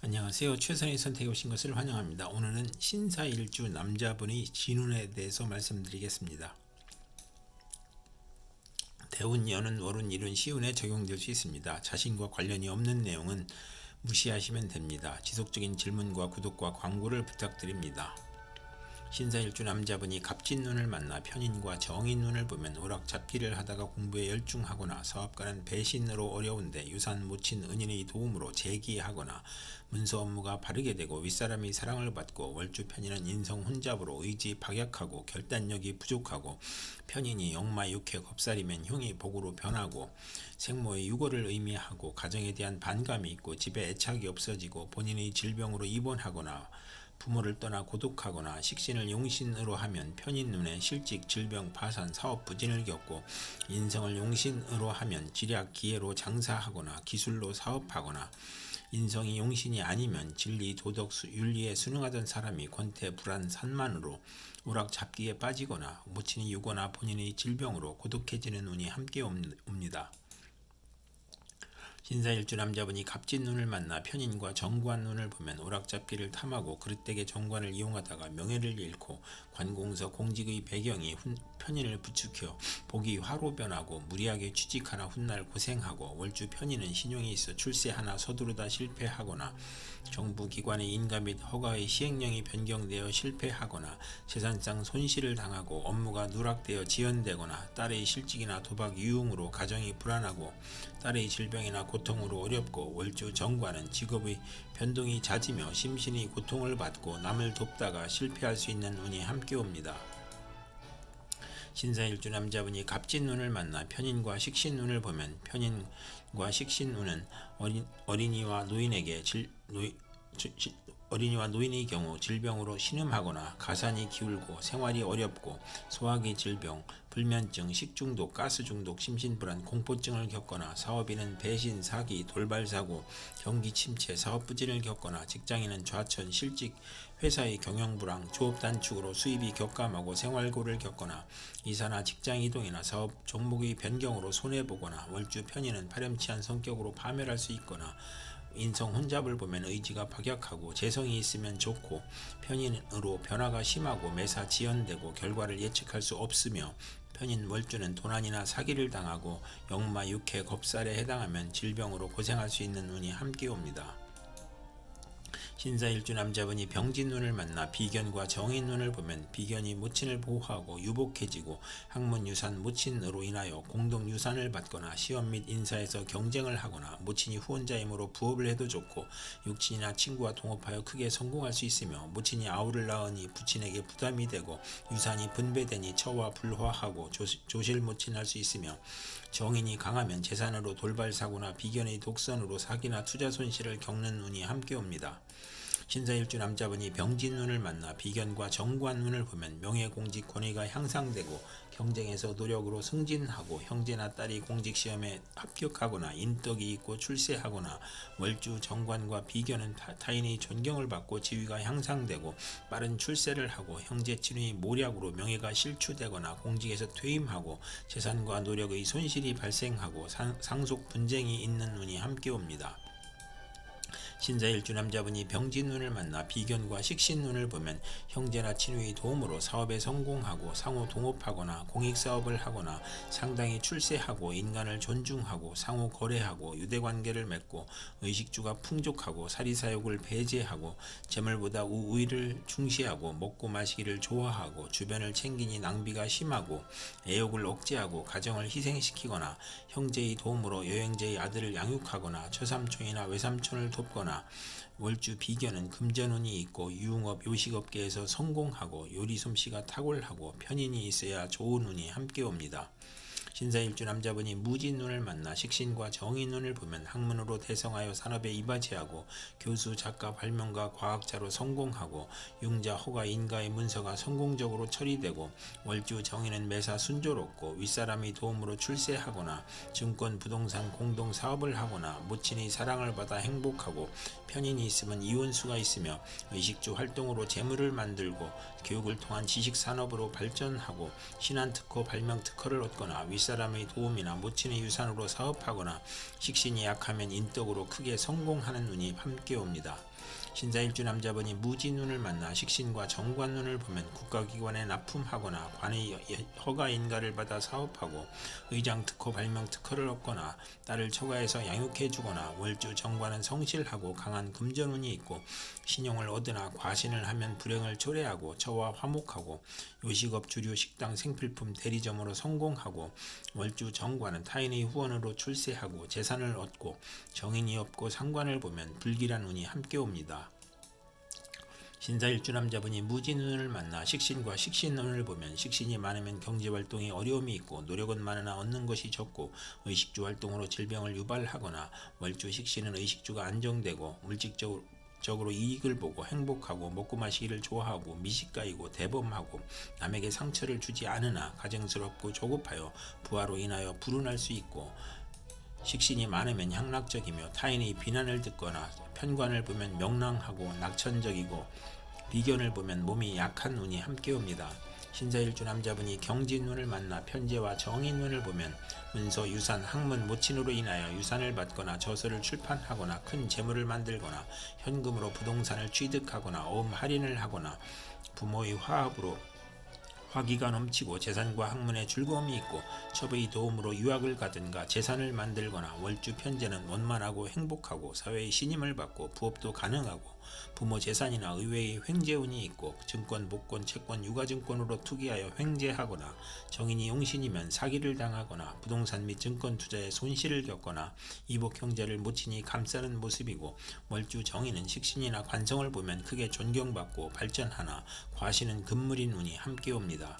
안녕하세요. 최선의 선택에 오신 것을 환영합니다. 오늘은 신사일주 남자분의 진운에 대해서 말씀드리겠습니다. 대운, 연은, 월운, 일운, 시운에 적용될 수 있습니다. 자신과 관련이 없는 내용은 무시하시면 됩니다. 지속적인 질문과 구독과 광고를 부탁드립니다. 신사일주 남자분이 갑진눈을 만나 편인과 정인눈을 보면 오락잡기를 하다가 공부에 열중하거나 사업가는 배신으로 어려운데 유산 묻힌 은인의 도움으로 재기하거나 문서 업무가 바르게 되고 윗사람이 사랑을 받고 월주 편인은 인성 혼잡으로 의지 박약하고 결단력이 부족하고 편인이 역마 육회 겁살이면 흉이 복으로 변하고 생모의 유고를 의미하고 가정에 대한 반감이 있고 집에 애착이 없어지고 본인의 질병으로 입원하거나 부모를 떠나 고독하거나 식신을 용신으로 하면 편인 눈에 실직, 질병, 파산, 사업 부진을 겪고 인성을 용신으로 하면 지략, 기회로 장사하거나 기술로 사업하거나 인성이 용신이 아니면 진리, 도덕, 윤리에 순응하던 사람이 권태, 불안, 산만으로 오락잡기에 빠지거나 모친이 유고나 본인의 질병으로 고독해지는 운이 함께 옵니다. 신사일주 남자분이 갑진눈을 만나 편인과 정관눈을 보면 오락잡기를 탐하고 그릇되게 정관을 이용하다가 명예를 잃고 관공서 공직의 배경이 편인을 부추겨 복이 화로 변하고 무리하게 취직하나 훗날 고생하고 월주 편인은 신용이 있어 출세하나 서두르다 실패하거나 정부기관의 인가 및 허가의 시행령이 변경되어 실패하거나 재산상 손실을 당하고 업무가 누락되어 지연되거나 딸의 실직이나 도박 유흥으로 가정이 불안하고 딸의 질병이나 고통으로 어렵고 월주 정관은 직업의 변동이 잦으며 심신이 고통을 받고 남을 돕다가 실패할 수 있는 운이 함께 옵니다. 신사일주 남자분이 갑진눈을 만나 편인과 식신눈을 보면 편인과 식신운은 어린이와 노인의 경우 질병으로 신음하거나 가산이 기울고 생활이 어렵고 소화기 질병, 불면증, 식중독, 가스중독, 심신불안, 공포증을 겪거나 사업인은 배신, 사기, 돌발사고, 경기 침체, 사업 부진을 겪거나 직장인은 좌천, 실직, 회사의 경영불황, 조업 단축으로 수입이 격감하고 생활고를 겪거나 이사나 직장 이동이나 사업 종목의 변경으로 손해보거나 월주 편인은 파렴치한 성격으로 파멸할 수 있거나 인성 혼잡을 보면 의지가 박약하고 재성이 있으면 좋고 편인으로 변화가 심하고 매사 지연되고 결과를 예측할 수 없으며 편인 월주는 도난이나 사기를 당하고 역마 육해 겁살에 해당하면 질병으로 고생할 수 있는 운이 함께 옵니다. 신사일주 남자분이 병진눈을 만나 비견과 정인눈을 보면 비견이 모친을 보호하고 유복해지고 학문유산 모친으로 인하여 공동유산을 받거나 시험 및 인사에서 경쟁을 하거나 모친이 후원자이므로 부업을 해도 좋고 육친이나 친구와 동업하여 크게 성공할 수 있으며 모친이 아우를 낳으니 부친에게 부담이 되고 유산이 분배되니 처와 불화하고 조실모친할 수 있으며 정인이 강하면 재산으로 돌발사고나 비견의 독선으로 사기나 투자 손실을 겪는 운이 함께 옵니다. 신사일주 남자분이 병진운을 만나 비견과 정관운을 보면 명예공직 권위가 향상되고 경쟁에서 노력으로 승진하고 형제나 딸이 공직시험에 합격하거나 인덕이 있고 출세하거나 월주 정관과 비견은 타인의 존경을 받고 지위가 향상되고 빠른 출세를 하고 형제 친의 모략으로 명예가 실추되거나 공직에서 퇴임하고 재산과 노력의 손실이 발생하고 상속 분쟁이 있는 운이 함께 옵니다. 신사일주 남자분이 병진눈을 만나 비견과 식신눈을 보면 형제나 친구의 도움으로 사업에 성공하고 상호 동업하거나 공익사업을 하거나 상당히 출세하고 인간을 존중하고 상호 거래하고 유대관계를 맺고 의식주가 풍족하고 사리사욕을 배제하고 재물보다 우의를 중시하고 먹고 마시기를 좋아하고 주변을 챙기니 낭비가 심하고 애욕을 억제하고 가정을 희생시키거나 형제의 도움으로 여행자의 아들을 양육하거나 처삼촌이나 외삼촌을 돕거나 월주 비견은 금전운이 있고 유흥업 요식업계에서 성공하고 요리 솜씨가 탁월하고 편인이 있어야 좋은 운이 함께 옵니다. 신사일주 남자분이 무진눈을 만나 식신과 정인눈을 보면 학문으로 대성하여 산업에 이바지하고 교수, 작가, 발명가, 과학자로 성공하고 융자, 허가, 인가의 문서가 성공적으로 처리되고 월주 정인은 매사 순조롭고 윗사람의 도움으로 출세하거나 증권, 부동산, 공동 사업을 하거나 모친의 사랑을 받아 행복하고 편인이 있으면 이혼수가 있으며 의식주 활동으로 재물을 만들고 교육을 통한 지식산업으로 발전하고 신한특허, 발명특허를 얻거나 윗사람의 도움이나 모친의 유산으로 사업하거나 식신이 약하면 인덕으로 크게 성공하는 운이 함께 옵니다. 신사일주 남자분이 무지눈을 만나 식신과 정관눈을 보면 국가기관에 납품하거나 관의 허가 인가를 받아 사업하고 의장 특허 발명 특허를 얻거나 딸을 처가해서 양육해주거나 월주 정관은 성실하고 강한 금전운이 있고 신용을 얻으나 과신을 하면 불행을 초래하고 처와 화목하고 요식업 주류 식당 생필품 대리점으로 성공하고 월주 정관은 타인의 후원으로 출세하고 재산을 얻고 정인이 없고 상관을 보면 불길한 운이 함께 옵니다. 신사일주 남자분이 무지눈을 만나 식신과 식신운을 보면 식신이 많으면 경제활동에 어려움이 있고 노력은 많으나 얻는 것이 적고 의식주 활동으로 질병을 유발하거나 월주 식신은 의식주가 안정되고 물질적으로 이익을 보고 행복하고 먹고 마시기를 좋아하고 미식가이고 대범하고 남에게 상처를 주지 않으나 가증스럽고 조급하여 부하로 인하여 불운할 수 있고 식신이 많으면 향락적이며 타인의 비난을 듣거나 편관을 보면 명랑하고 낙천적이고 비견을 보면 몸이 약한 운이 함께 옵니다. 신사일주 남자분이 경진운을 만나 편제와 정인운을 보면 문서, 유산, 학문, 모친으로 인하여 유산을 받거나 저서를 출판하거나 큰 재물을 만들거나 현금으로 부동산을 취득하거나 어음 할인을 하거나 부모의 화합으로 화기가 넘치고 재산과 학문에 즐거움이 있고 첩의 도움으로 유학을 가든가 재산을 만들거나 월주 편제는 원만하고 행복하고 사회의 신임을 받고 부업도 가능하고 부모 재산이나 의외의 횡재운이 있고 증권, 복권, 채권, 유가증권으로 투기하여 횡재하거나 정인이 용신이면 사기를 당하거나 부동산 및 증권 투자에 손실을 겪거나 이복 형제를 모친이 감싸는 모습이고 월주 정인은 식신이나 관성을 보면 크게 존경받고 발전하나 과신은 금물인 운이 함께 옵니다.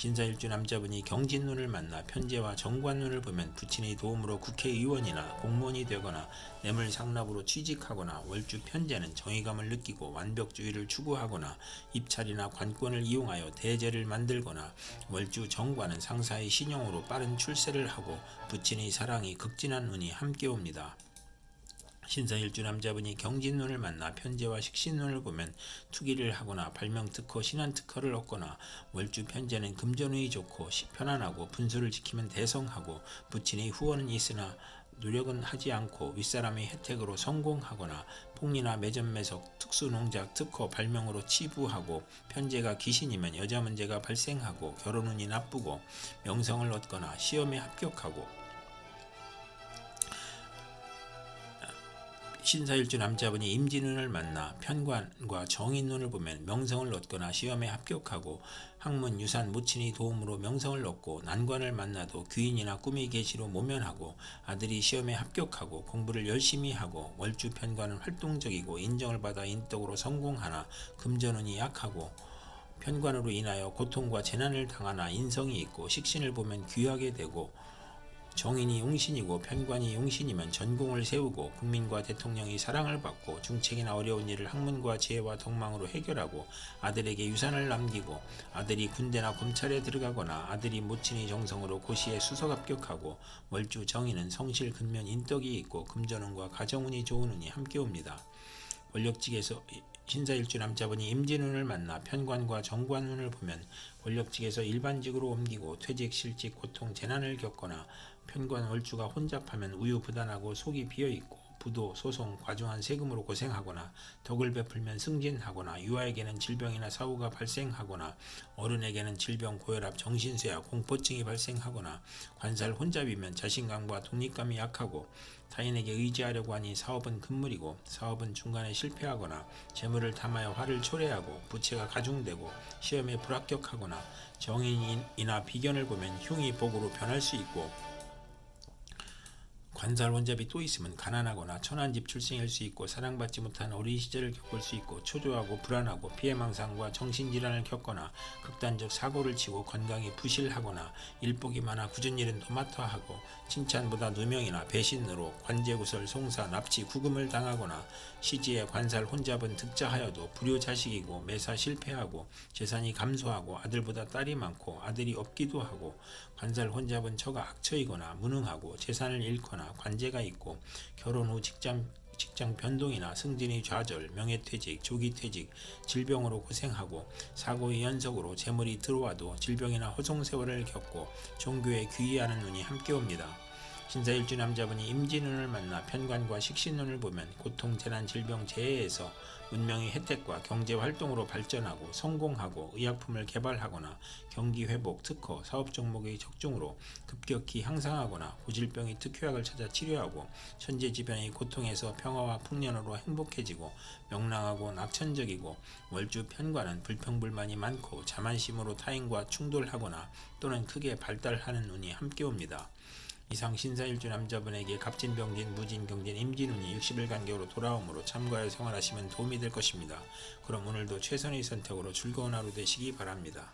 신사일주 남자분이 경진운을 만나 편제와 정관운을 보면 부친의 도움으로 국회의원이나 공무원이 되거나 뇌물 상납으로 취직하거나 월주 편제는 정의감을 느끼고 완벽주의를 추구하거나 입찰이나 관권을 이용하여 대제를 만들거나 월주 정관은 상사의 신용으로 빠른 출세를 하고 부친의 사랑이 극진한 운이 함께 옵니다. 신사일주 남자분이 경진운을 만나 편제와 식신운을 보면 투기를 하거나 발명특허, 신한특허를 얻거나 월주 편제는 금전운이 좋고 편안하고 분수를 지키면 대성하고 부친의 후원은 있으나 노력은 하지 않고 윗사람의 혜택으로 성공하거나 폭리나 매점매석, 특수농작, 특허 발명으로 치부하고 편제가 귀신이면 여자 문제가 발생하고 결혼운이 나쁘고 명성을 얻거나 시험에 합격하고 신사일주 남자분이 임진운을 만나 편관과 정인운을 보면 명성을 얻거나 시험에 합격하고 학문, 유산, 모친의 도움으로 명성을 얻고 난관을 만나도 귀인이나 꿈의 계시로 모면하고 아들이 시험에 합격하고 공부를 열심히 하고 월주 편관은 활동적이고 인정을 받아 인덕으로 성공하나 금전운이 약하고 편관으로 인하여 고통과 재난을 당하나 인성이 있고 식신을 보면 귀하게 되고 정인이 용신이고 편관이 용신이면 전공을 세우고 국민과 대통령이 사랑을 받고 중책이나 어려운 일을 학문과 지혜와 덕망으로 해결하고 아들에게 유산을 남기고 아들이 군대나 검찰에 들어가거나 아들이 모친의 정성으로 고시에 수석 합격하고 월주 정인은 성실 근면 인덕이 있고 금전운과 가정운이 좋은 운이 함께 옵니다. 권력직에서 신사일주 남자분이 임진운을 만나 편관과 정관운을 보면 권력직에서 일반직으로 옮기고 퇴직, 실직, 고통, 재난을 겪거나 편관 월주가 혼잡하면 우유부단하고 속이 비어있고 부도, 소송, 과중한 세금으로 고생하거나 덕을 베풀면 승진하거나 유아에게는 질병이나 사고가 발생하거나 어른에게는 질병, 고혈압, 정신쇠약, 공포증이 발생하거나 관살 혼잡이면 자신감과 독립감이 약하고 타인에게 의지하려고 하니 사업은 금물이고 사업은 중간에 실패하거나 재물을 탐하여 화를 초래하고 부채가 가중되고 시험에 불합격하거나 정인이나 비견을 보면 흉이 복으로 변할 수 있고 관살 혼잡이 또 있으면 가난하거나 천한집 출생일 수 있고 사랑받지 못한 어린 시절을 겪을 수 있고 초조하고 불안하고 피해망상과 정신질환을 겪거나 극단적 사고를 치고 건강이 부실하거나 일복이 많아 굳은 일은 도맡아 하고 칭찬보다 누명이나 배신으로 관제구설, 송사, 납치, 구금을 당하거나 시지의 관살 혼잡은 득자하여도 불효자식이고 매사 실패하고 재산이 감소하고 아들보다 딸이 많고 아들이 없기도 하고 관살 혼잡은 처가 악처이거나 무능하고 재산을 잃거나 관제가 있고 결혼 후 직장 변동이나 승진이 좌절, 명예퇴직, 조기퇴직, 질병으로 고생하고 사고의 연속으로 재물이 들어와도 질병이나 허송세월을 겪고 종교에 귀의하는 운이 함께 옵니다. 신사일주 남자분이 임진운을 만나 편관과 식신운을 보면 고통, 재난, 질병, 재해에서 문명의 혜택과 경제활동으로 발전하고 성공하고 의약품을 개발하거나 경기회복, 특허, 사업 종목의 적중으로 급격히 향상하거나 고질병의 특효약을 찾아 치료하고 천재지변의 고통에서 평화와 풍년으로 행복해지고 명랑하고 낙천적이고 월주 편관은 불평불만이 많고 자만심으로 타인과 충돌하거나 또는 크게 발달하는 운이 함께 옵니다. 이상 신사일주 남자분에게 갑진병진, 무진경진, 임진운이 60일 간격으로 돌아오므로 참고하여 생활하시면 도움이 될 것입니다. 그럼 오늘도 최선의 선택으로 즐거운 하루 되시기 바랍니다.